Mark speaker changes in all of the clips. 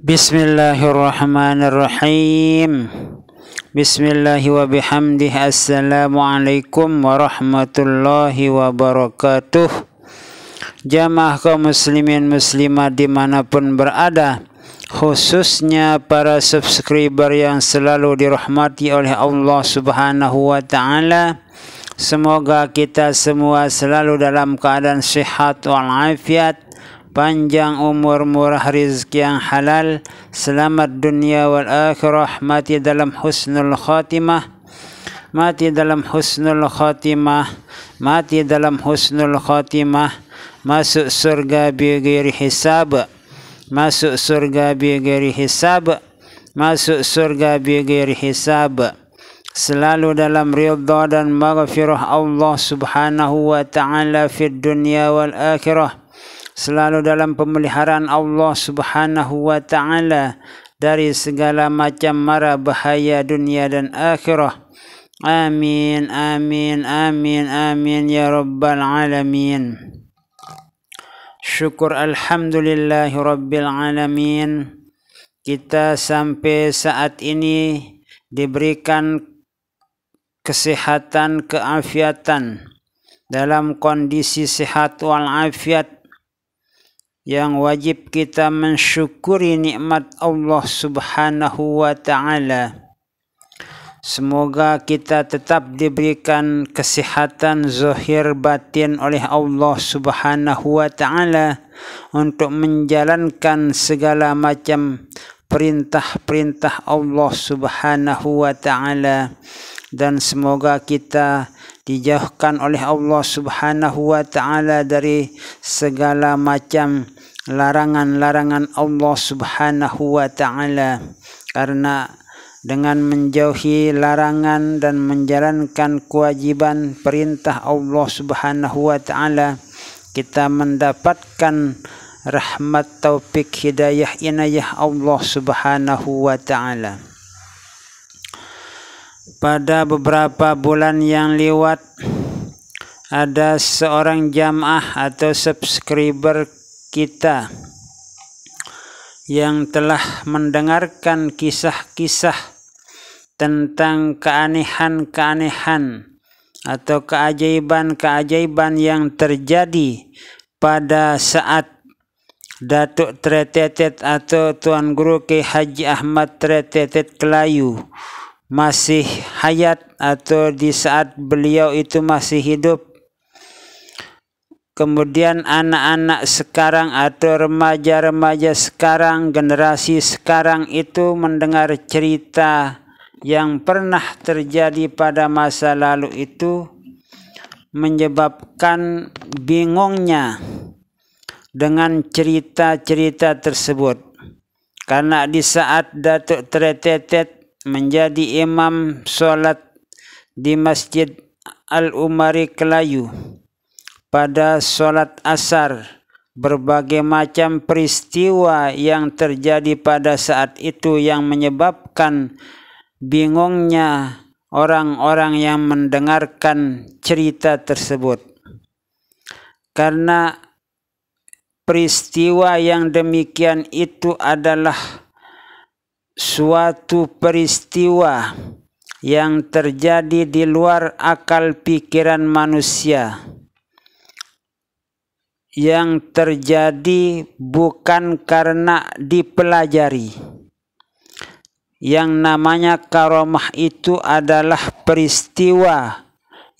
Speaker 1: Bismillahirrahmanirrahim. Bismillahi wa bihamdih. Assalamualaikum warahmatullahi wabarakatuh. Jamaah kaum muslimin muslimat dimanapun berada, khususnya para subscriber yang selalu dirahmati oleh Allah Subhanahu wa ta'ala. Semoga kita semua selalu dalam keadaan sehat walafiat, panjang umur, murah rizki yang halal, selamat dunia wal akhirah, mati dalam husnul khatimah, mati dalam husnul khatimah, mati dalam husnul khatimah, masuk surga bighairi hisab, masuk surga bighairi hisab, masuk surga bighairi hisab, selalu dalam ridha dan maghfirah Allah Subhanahu wa ta'ala fid dunya wal akhirah, selalu dalam pemeliharaan Allah Subhanahu wa ta'ala dari segala macam mara bahaya dunia dan akhirah. Amin, amin, amin, amin ya rabbal alamin. Syukur alhamdulillahi rabbil alamin. Kita sampai saat ini diberikan kesehatan, keafiatan, dalam kondisi sehat walafiat, yang wajib kita mensyukuri nikmat Allah Subhanahu wa ta'ala. Semoga kita tetap diberikan kesehatan zahir batin oleh Allah Subhanahu wa ta'ala untuk menjalankan segala macam perintah-perintah Allah Subhanahu wa ta'ala, dan semoga kita dijauhkan oleh Allah Subhanahu wa ta'ala dari segala macam larangan-larangan Allah Subhanahu wa ta'ala, karena dengan menjauhi larangan dan menjalankan kewajiban perintah Allah Subhanahu wa ta'ala, kita mendapatkan rahmat, taufik, hidayah, inayah Allah Subhanahu wa ta'ala. Pada beberapa bulan yang lewat, ada seorang jamaah atau subscriber kita yang telah mendengarkan kisah-kisah tentang keanehan-keanehan atau keajaiban-keajaiban yang terjadi pada saat Datuk Tretetet atau Tuan Guru Kiai Haji Ahmad Tretetet Kelayu masih hayat, atau di saat beliau itu masih hidup. Kemudian anak-anak sekarang atau remaja-remaja sekarang, generasi sekarang itu mendengar cerita yang pernah terjadi pada masa lalu itu, menyebabkan bingungnya dengan cerita-cerita tersebut. Karena di saat Datuk Tretetet menjadi imam sholat di Masjid Al-Umari Kelayu pada sholat asar, berbagai macam peristiwa yang terjadi pada saat itu yang menyebabkan bingungnya orang-orang yang mendengarkan cerita tersebut. Karena peristiwa yang demikian itu adalah suatu peristiwa yang terjadi di luar akal pikiran manusia, yang terjadi bukan karena dipelajari. Yang namanya karomah itu adalah peristiwa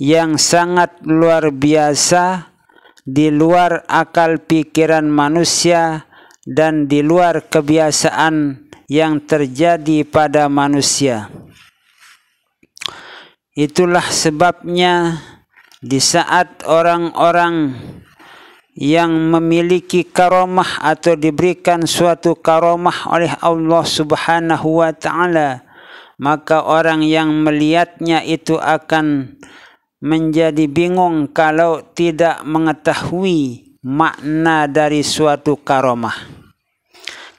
Speaker 1: yang sangat luar biasa, di luar akal pikiran manusia dan di luar kebiasaan yang terjadi pada manusia. Itulah sebabnya di saat orang-orang yang memiliki karomah atau diberikan suatu karomah oleh Allah Subhanahu wa ta'ala, maka orang yang melihatnya itu akan menjadi bingung kalau tidak mengetahui makna dari suatu karomah.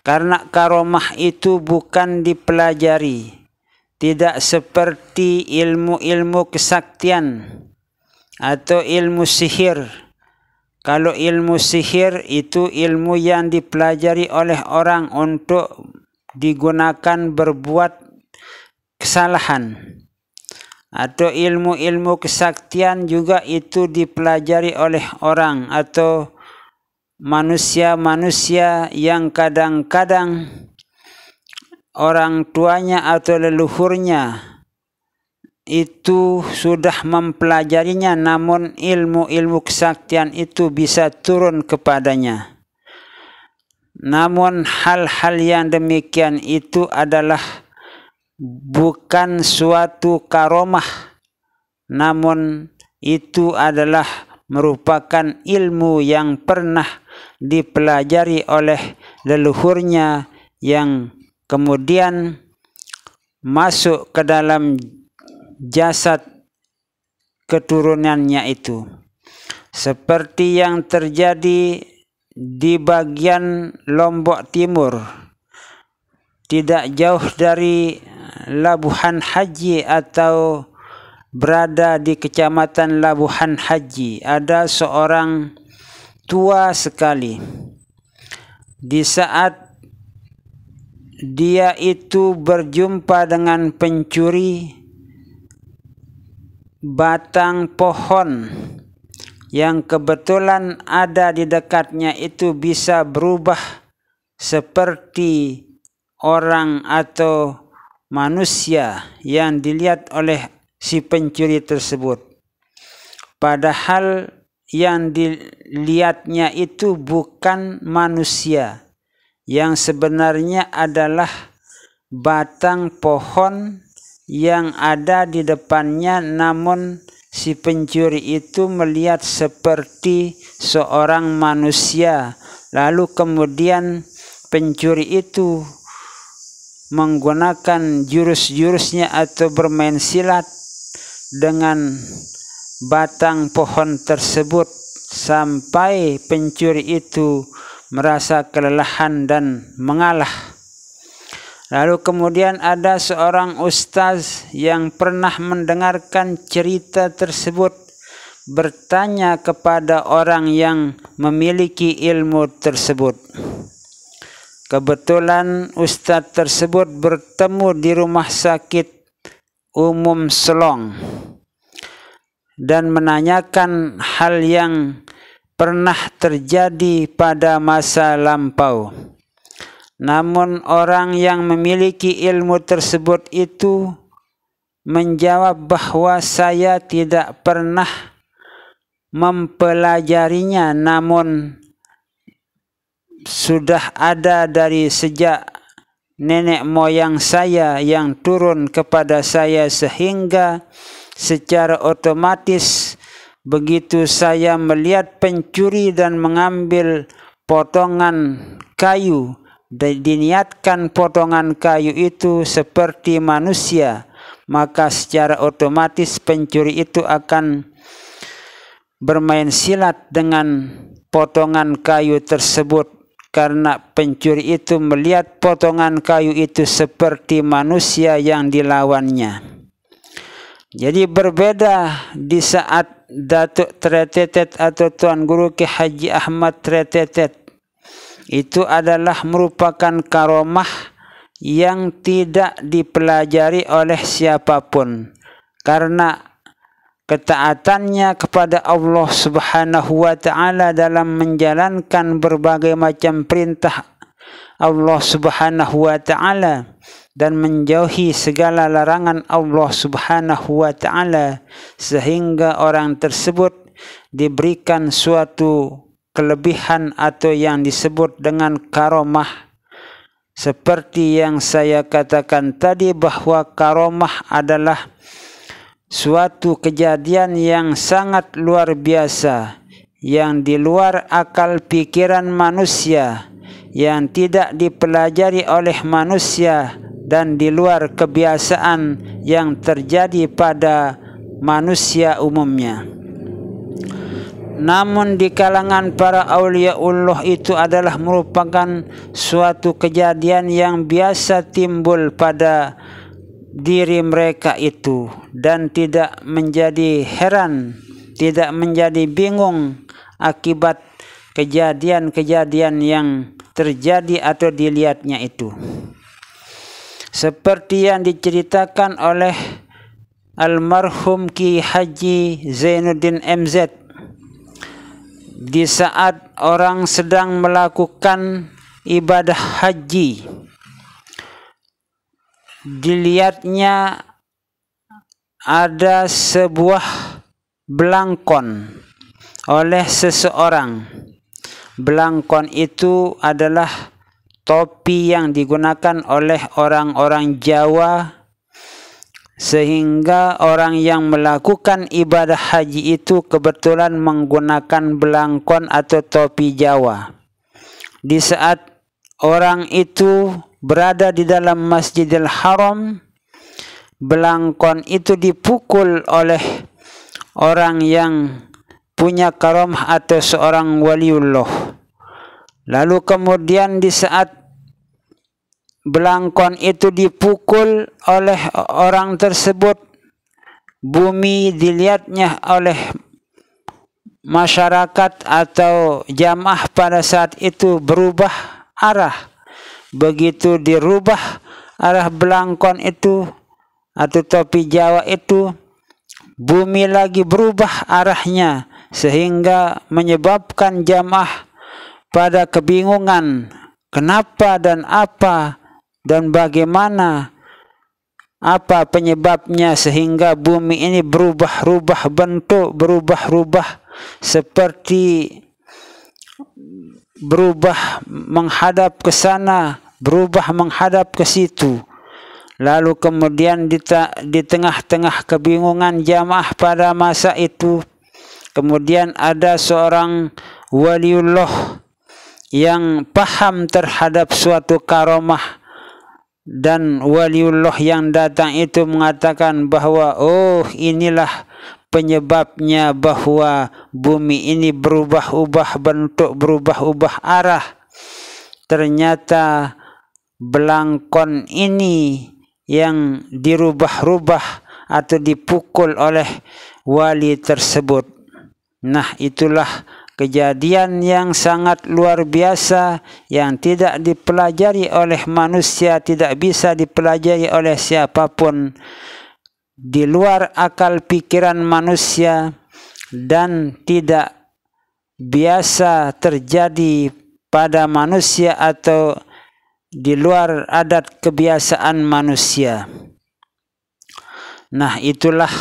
Speaker 1: Karena karomah itu bukan dipelajari, tidak seperti ilmu-ilmu kesaktian atau ilmu sihir. Kalau ilmu sihir itu ilmu yang dipelajari oleh orang untuk digunakan berbuat kesalahan. Atau ilmu-ilmu kesaktian juga itu dipelajari oleh orang atau manusia-manusia yang kadang-kadang orang tuanya atau leluhurnya itu sudah mempelajarinya, namun ilmu-ilmu kesaktian itu bisa turun kepadanya. Namun hal-hal yang demikian itu adalah bukan suatu karomah, namun itu adalah merupakan ilmu yang pernah dipelajari oleh leluhurnya yang kemudian masuk ke dalam jasad keturunannya itu. Seperti yang terjadi di bagian Lombok Timur, tidak jauh dari Labuhan Haji atau berada di kecamatan Labuhan Haji, ada seorang tua sekali. Di saat dia itu berjumpa dengan pencuri, batang pohon yang kebetulan ada di dekatnya itu bisa berubah seperti orang atau manusia yang dilihat oleh si pencuri tersebut. Padahal yang dilihatnya itu bukan manusia, yang sebenarnya adalah batang pohon yang ada di depannya, namun si pencuri itu melihat seperti seorang manusia. Lalu kemudian pencuri itu menggunakan jurus-jurusnya atau bermain silat dengan batang pohon tersebut sampai pencuri itu merasa kelelahan dan mengalah. Lalu kemudian ada seorang ustaz yang pernah mendengarkan cerita tersebut bertanya kepada orang yang memiliki ilmu tersebut. Kebetulan ustaz tersebut bertemu di rumah sakit umum Selong dan menanyakan hal yang pernah terjadi pada masa lampau. Namun orang yang memiliki ilmu tersebut itu menjawab bahwa saya tidak pernah mempelajarinya, namun sudah ada dari sejak nenek moyang saya yang turun kepada saya, sehingga secara otomatis begitu saya melihat pencuri dan mengambil potongan kayu, diniatkan potongan kayu itu seperti manusia, maka secara otomatis pencuri itu akan bermain silat dengan potongan kayu tersebut, karena pencuri itu melihat potongan kayu itu seperti manusia yang dilawannya. Jadi berbeda di saat Datuk Tretetet atau Tuan Guru Ki Haji Ahmad Tretetet, itu adalah merupakan karomah yang tidak dipelajari oleh siapapun, karena ketaatannya kepada Allah Subhanahu wa Ta'ala dalam menjalankan berbagai macam perintah Allah Subhanahu wa Ta'ala dan menjauhi segala larangan Allah Subhanahu wa Ta'ala, sehingga orang tersebut diberikan suatu kelebihan atau yang disebut dengan karomah. Seperti yang saya katakan tadi, bahwa karomah adalah suatu kejadian yang sangat luar biasa, yang di luar akal pikiran manusia, yang tidak dipelajari oleh manusia, dan di luar kebiasaan yang terjadi pada manusia umumnya. Namun di kalangan para auliaullah itu adalah merupakan suatu kejadian yang biasa timbul pada diri mereka itu, dan tidak menjadi heran, tidak menjadi bingung akibat kejadian-kejadian yang terjadi atau dilihatnya itu. seperti yang diceritakan oleh almarhum Ki Haji Zainuddin MZ di saat orang sedang melakukan ibadah haji. Dilihatnya ada sebuah belangkon oleh seseorang. Belangkon itu adalah topi yang digunakan oleh orang-orang Jawa, sehingga orang yang melakukan ibadah haji itu kebetulan menggunakan belangkon atau topi Jawa. Di saat orang itu berada di dalam Masjidil Haram, belangkon itu dipukul oleh orang yang punya karamah atau seorang waliullah. Lalu kemudian di saat belangkon itu dipukul oleh orang tersebut, bumi dilihatnya oleh masyarakat atau jamaah pada saat itu berubah arah. Begitu dirubah arah belangkon itu atau topi Jawa itu, bumi lagi berubah arahnya, sehingga menyebabkan jamaah pada kebingungan kenapa dan apa dan bagaimana, apa penyebabnya sehingga bumi ini berubah-ubah bentuk, berubah-ubah seperti berubah menghadap ke sana, berubah menghadap ke situ. Lalu kemudian di tengah-tengah kebingungan jamaah pada masa itu, kemudian ada seorang waliullah yang paham terhadap suatu karamah, dan waliullah yang datang itu mengatakan bahwa oh, inilah penyebabnya bahwa bumi ini berubah-ubah bentuk, berubah-ubah arah. Ternyata belangkon ini yang dirubah-rubah atau dipukul oleh wali tersebut. Nah, itulah kejadian yang sangat luar biasa yang tidak dipelajari oleh manusia, tidak bisa dipelajari oleh siapapun di luar akal pikiran manusia, dan tidak biasa terjadi pada manusia atau di luar adat kebiasaan manusia. Nah, itulah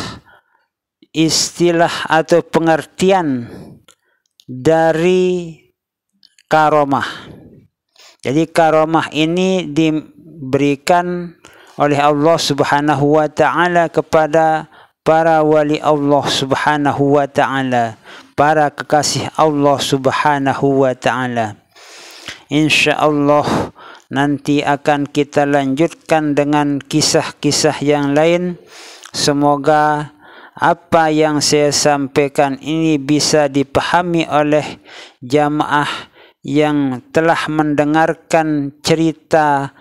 Speaker 1: istilah atau pengertian dari karamah. Jadi karamah ini diberikan oleh Allah Subhanahu wa taala kepada para wali Allah Subhanahu wa taala, para kekasih Allah Subhanahu wa taala. Insyaallah nanti akan kita lanjutkan dengan kisah-kisah yang lain. Semoga apa yang saya sampaikan ini bisa dipahami oleh jamaah yang telah mendengarkan cerita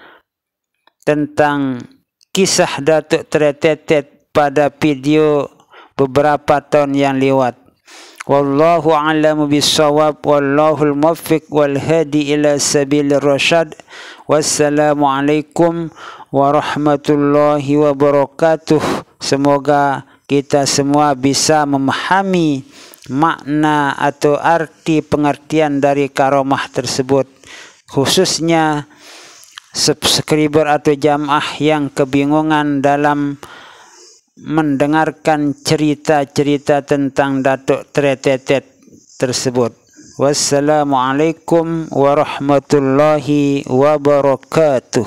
Speaker 1: tentang kisah Datuk Tretetet pada video beberapa tahun yang lewat. Wallahu a'lamu bissawab, wallahul muwaffiq wal hadi ila sabilir rasyad. Wassalamualaikum warahmatullahi wabarakatuh. Semoga kita semua bisa memahami makna atau arti pengertian dari karamah tersebut, khususnya subscriber atau jamaah yang kebingungan dalam mendengarkan cerita-cerita tentang Datuk Tretetet tersebut. Wassalamualaikum warahmatullahi wabarakatuh.